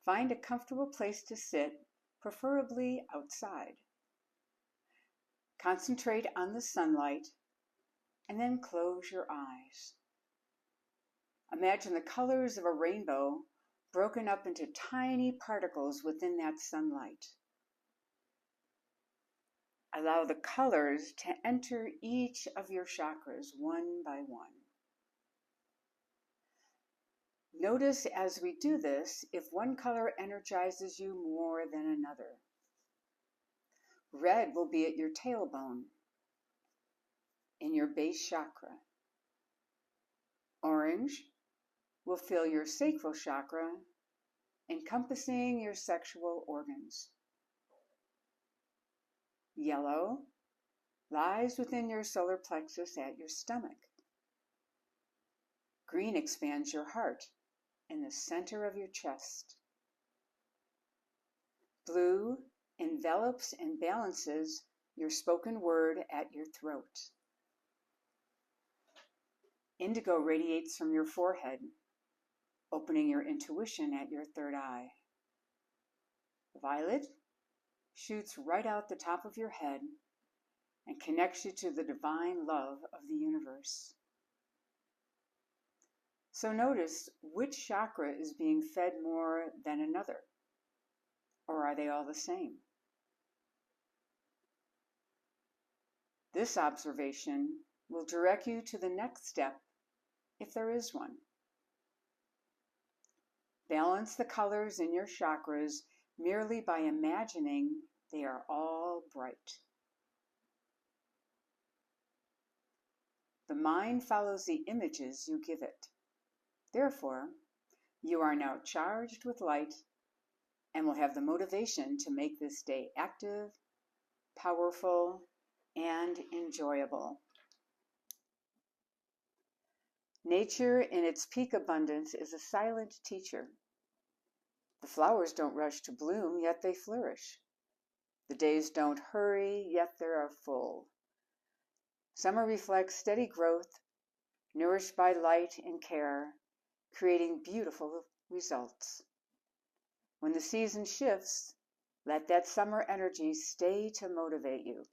Find a comfortable place to sit, preferably outside. Concentrate on the sunlight and then close your eyes. Imagine the colors of a rainbow broken up into tiny particles within that sunlight. Allow the colors to enter each of your chakras one by one. Notice as we do this if one color energizes you more than another. Red will be at your tailbone, in your base chakra. Orange will fill your sacral chakra, encompassing your sexual organs. Yellow lies within your solar plexus at your stomach. Green expands your heart in the center of your chest. Blue envelops and balances your spoken word at your throat. Indigo radiates from your forehead, opening your intuition at your third eye. Violet shoots right out the top of your head and connects you to the divine love of the universe. So notice which chakra is being fed more than another, or are they all the same? This observation will direct you to the next step, if there is one. Balance the colors in your chakras merely by imagining they are all bright. The mind follows the images you give it. Therefore, you are now charged with light and will have the motivation to make this day active, powerful, and enjoyable. Nature in its peak abundance is a silent teacher. The flowers don't rush to bloom, yet they flourish. The days don't hurry, yet they are full. Summer reflects steady growth, nourished by light and care, creating beautiful results. When the season shifts, let that summer energy stay to motivate you.